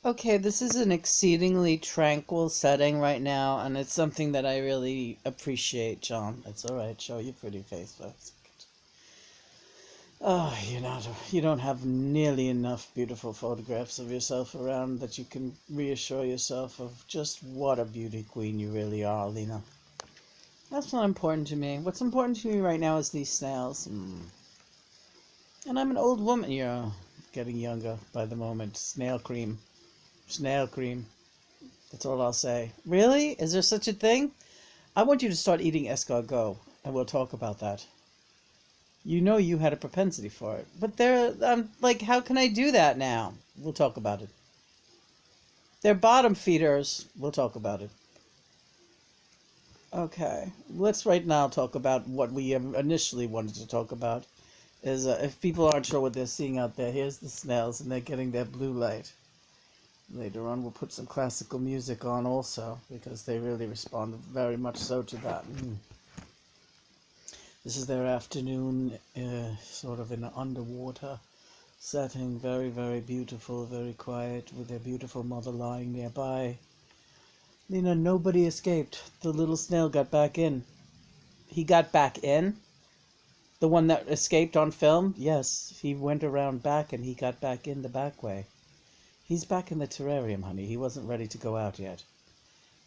Okay, this is an exceedingly tranquil setting right now, and it's something that I really appreciate, John. It's all right. Show your pretty face first. Oh, you don't have nearly enough beautiful photographs of yourself around that you can reassure yourself of just what a beauty queen you really are, Lena. That's not important to me. What's important to me right now is these snails. And I'm an old woman. Yeah, getting younger by the moment. Snail cream. Snail cream. That's all I'll say. Really? Is there such a thing? I want you to start eating escargot, and we'll talk about that. You know you had a propensity for it. But I'm like, how can I do that now? We'll talk about it. They're bottom feeders. We'll talk about it. Okay, let's right now talk about what we initially wanted to talk about. Is if people aren't sure what they're seeing out there, here's the snails, and they're getting their blue light. Later on, we'll put some classical music on also, because they really respond very much so to that. This is their afternoon, sort of in an underwater setting. Very, very beautiful, very quiet, with their beautiful mother lying nearby. Nobody escaped. The little snail got back in. He got back in? The one that escaped on film? Yes, he went around back and he got back in the back way. He's back in the terrarium, honey. He wasn't ready to go out yet.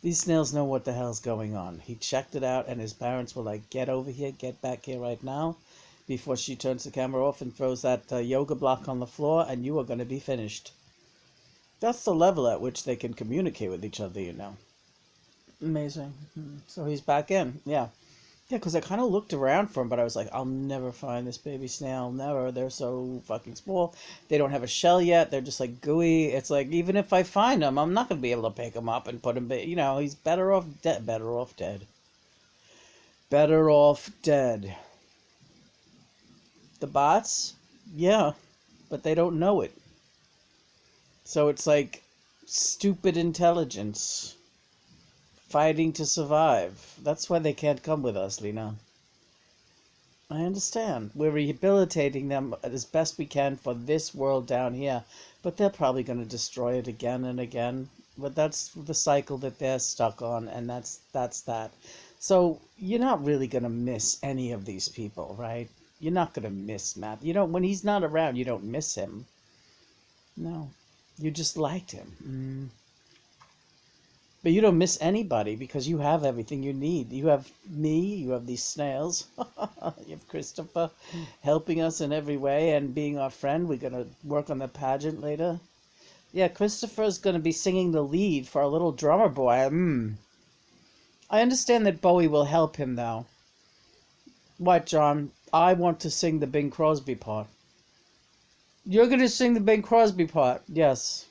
These snails know what the hell's going on. He checked it out, and his parents were like, get over here, get back here right now, before she turns the camera off and throws that yoga block on the floor, and you are going to be finished. That's the level at which they can communicate with each other, Amazing. So he's back in, yeah. Yeah, because I kind of looked around for him, but I was like, I'll never find this baby snail. Never. They're so fucking small. They don't have a shell yet. They're just like gooey. It's like, even if I find him, I'm not going to be able to pick him up and put him, he's better off dead. Better off dead. Better off dead. The bots? Yeah, but they don't know it. So it's like stupid intelligence. Fighting to survive. That's why they can't come with us, Lena. I understand. We're rehabilitating them as best we can for this world down here. But they're probably going to destroy it again and again. But that's the cycle that they're stuck on, and that's that. So you're not really going to miss any of these people, right? You're not going to miss Matt. When he's not around, you don't miss him. No. You just liked him. But you don't miss anybody because you have everything you need. You have me, you have these snails, you have Christopher helping us in every way and being our friend. We're going to work on the pageant later. Yeah, Christopher's going to be singing the lead for our little drummer boy. I understand that Bowie will help him, though. What, John? I want to sing the Bing Crosby part. You're going to sing the Bing Crosby part? Yes.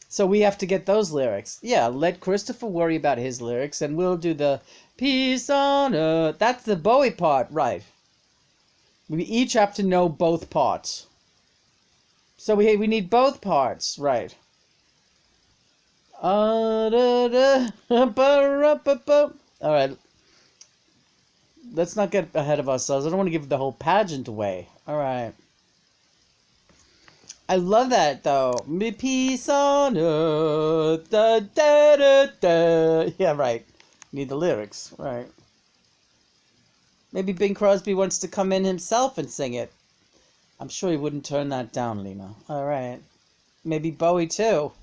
So we have to get those lyrics. Yeah, let Christopher worry about his lyrics, and we'll do the Peace on Earth. That's the Bowie part, right. We each have to know both parts. So we need both parts, right. Alright. Let's not get ahead of ourselves. I don't want to give the whole pageant away. Alright. I love that, though. Me peace on earth. Da, da, da, da. Yeah, right. Need the lyrics. Right. Maybe Bing Crosby wants to come in himself and sing it. I'm sure he wouldn't turn that down, Lena. All right. Maybe Bowie, too.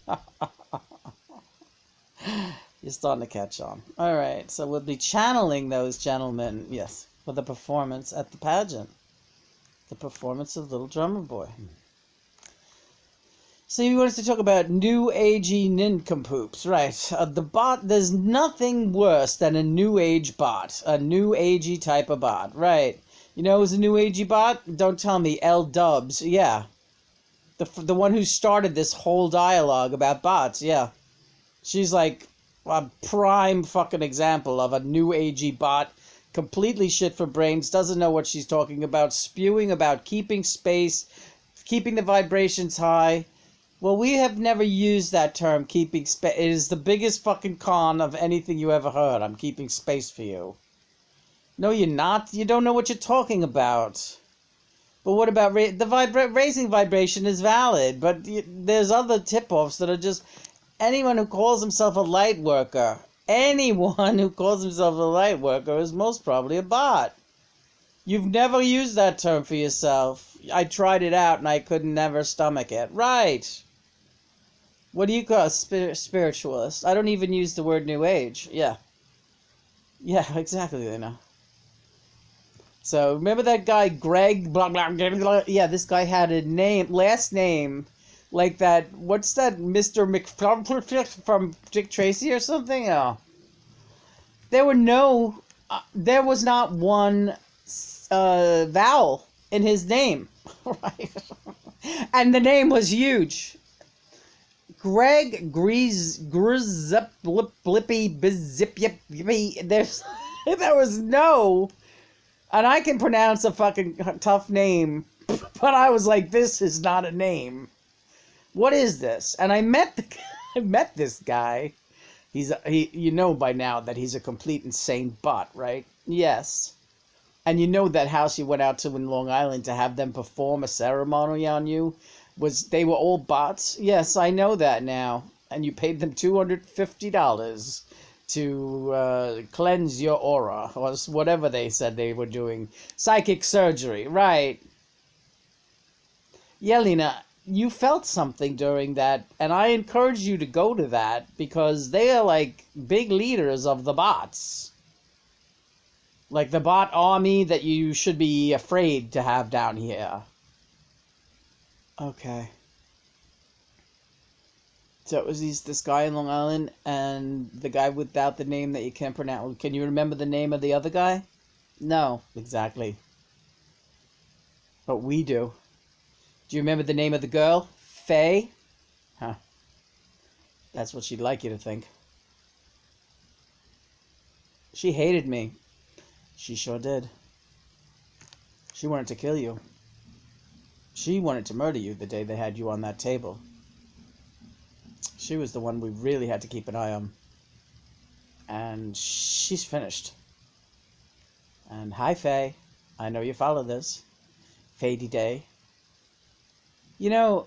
You're starting to catch on. All right. So we'll be channeling those gentlemen, yes, for the performance at the pageant. The performance of Little Drummer Boy. So you want us to talk about new agey nincompoops, right? The bot, there's nothing worse than a new age bot. A new agey type of bot, right? You know who's a new agey bot? Don't tell me, L Dubs, yeah. The one who started this whole dialogue about bots, yeah. She's like a prime fucking example of a new agey bot. Completely shit for brains, doesn't know what she's talking about, spewing about keeping space, keeping the vibrations high. Well, we have never used that term, keeping space. It is the biggest fucking con of anything you ever heard. I'm keeping space for you. No, you're not. You don't know what you're talking about. But what about raising vibration is valid, but there's other tip-offs that are just anyone who calls himself a light worker. Anyone who calls himself a light worker is most probably a bot. You've never used that term for yourself. I tried it out and I could never stomach it. Right. What do you call a spiritualist? I don't even use the word New Age. Yeah. Yeah, exactly, Lena. So, remember that guy, Greg, blah, blah, blah, blah. Yeah, this guy had a last name, like that, what's that, Mr. McFlump from Dick Tracy or something? Oh. There was not one vowel in his name, right? And the name was huge. Greg Blippy Bizzip. There was no, and I can pronounce a fucking tough name, but I was like, this is not a name. What is this? And I met this guy. You know by now that he's a complete insane bot, right? Yes. And you know that house you went out to in Long Island to have them perform a ceremony on you they were all bots? Yes, I know that now. And you paid them $250 to cleanse your aura, or whatever they said they were doing. Psychic surgery, right. Yelena, you felt something during that, and I encourage you to go to that, because they are like big leaders of the bots. Like the bot army that you should be afraid to have down here. Okay. So it was this guy in Long Island and the guy without the name that you can't pronounce. Can you remember the name of the other guy? No, exactly. But we do. Do you remember the name of the girl? Faye? Huh. That's what she'd like you to think. She hated me. She sure did. She wanted to kill you. She wanted to murder you the day they had you on that table. She was the one we really had to keep an eye on. And she's finished. And hi, Faye. I know you follow this. Fady Day. You know,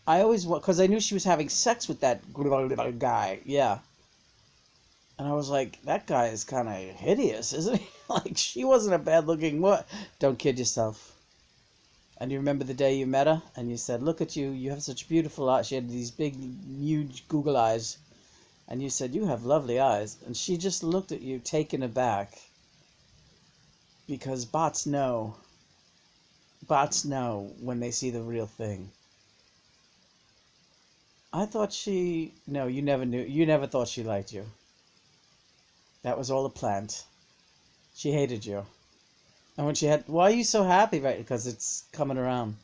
I always... Because I knew she was having sex with that guy. Yeah. And I was like, that guy is kind of hideous, isn't he? Like, she wasn't a bad-looking... What? Don't kid yourself. And you remember the day you met her? And you said, look at you. You have such beautiful eyes. She had these big, huge Google eyes. And you said, you have lovely eyes. And she just looked at you, taken aback. Because bots know. Bots know when they see the real thing. I thought she... No, you never knew. You never thought she liked you. That was all a plant. She hated you. And when she had... Why are you so happy? Right, because it's coming around.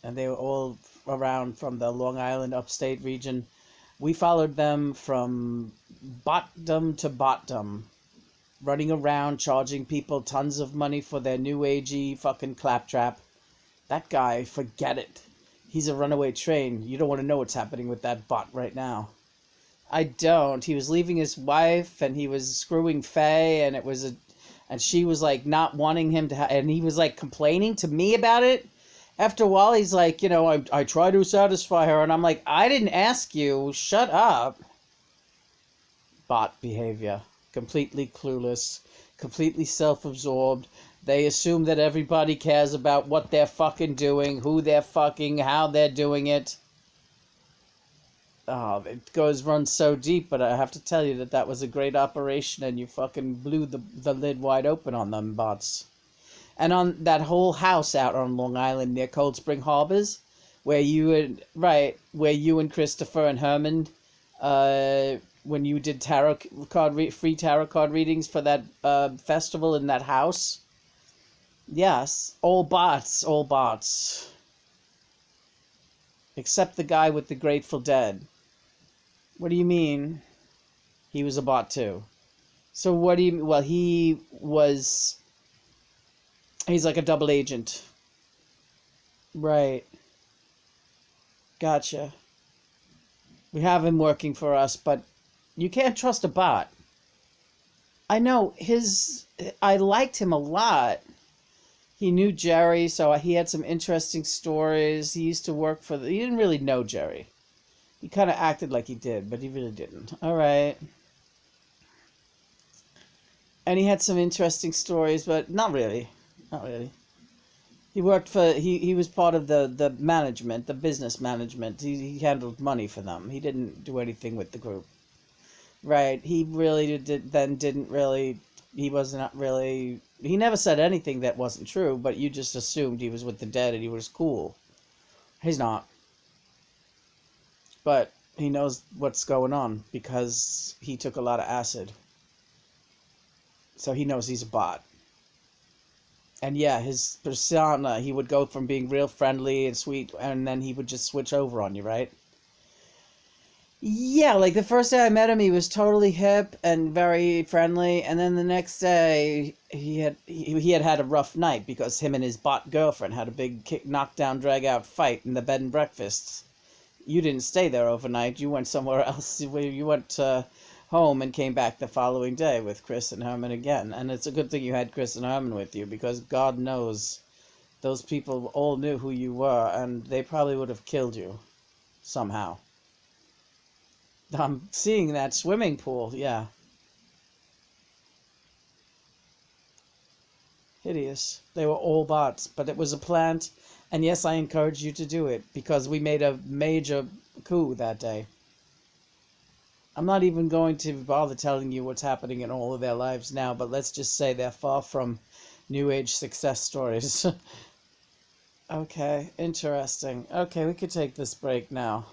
And they were all around from the Long Island upstate region. We followed them from bottom to bottom. Running around, charging people tons of money for their new agey fucking claptrap. That guy, forget it. He's a runaway train. You don't want to know what's happening with that bot right now. I don't. He was leaving his wife, and he was screwing Faye, and and she was like not wanting him to and he was like complaining to me about it. After a while, he's like, you know, I try to satisfy her, and I'm like, I didn't ask you. Shut up. Bot behavior. Completely clueless. Completely self-absorbed. They assume that everybody cares about what they're fucking doing, who they're fucking, how they're doing it. Oh, it runs so deep, but I have to tell you that was a great operation, and you fucking blew the lid wide open on them bots. And on that whole house out on Long Island near Cold Spring Harbors, where you and Christopher and Herman, when you did free tarot card readings for that festival in that house. Yes, all bots. Except the guy with the Grateful Dead. What do you mean? He was a bot too. So what do you... Well, he's like a double agent. Right. Gotcha. We have him working for us, but you can't trust a bot. I know, I liked him a lot. He knew Jerry, so he had some interesting stories. He used to work for he didn't really know Jerry. He kind of acted like he did, but he really didn't. All right. And he had some interesting stories, but not really. Not really. He worked for he was part of the management, the business management. He handled money for them. He didn't do anything with the group. Right. He really didn't really he was not really he never said anything that wasn't true, but you just assumed he was with the dead and he was cool. He's not. But he knows what's going on because he took a lot of acid. So he knows he's a bot. And yeah, his persona, he would go from being real friendly and sweet, and then he would just switch over on you, right? Yeah, like the first day I met him, he was totally hip and very friendly, and then the next day he had had a rough night because him and his bot girlfriend had a big knockdown, drag out fight in the bed and breakfast. You didn't stay there overnight. You went somewhere else. You went home and came back the following day with Chris and Herman again. And it's a good thing you had Chris and Herman with you because God knows those people all knew who you were and they probably would have killed you somehow. I'm seeing that swimming pool. Yeah. Hideous. They were all bots, but it was a plant. And yes, I encourage you to do it because we made a major coup that day. I'm not even going to bother telling you what's happening in all of their lives now, but let's just say they're far from New Age success stories. Okay, interesting. Okay, we could take this break now.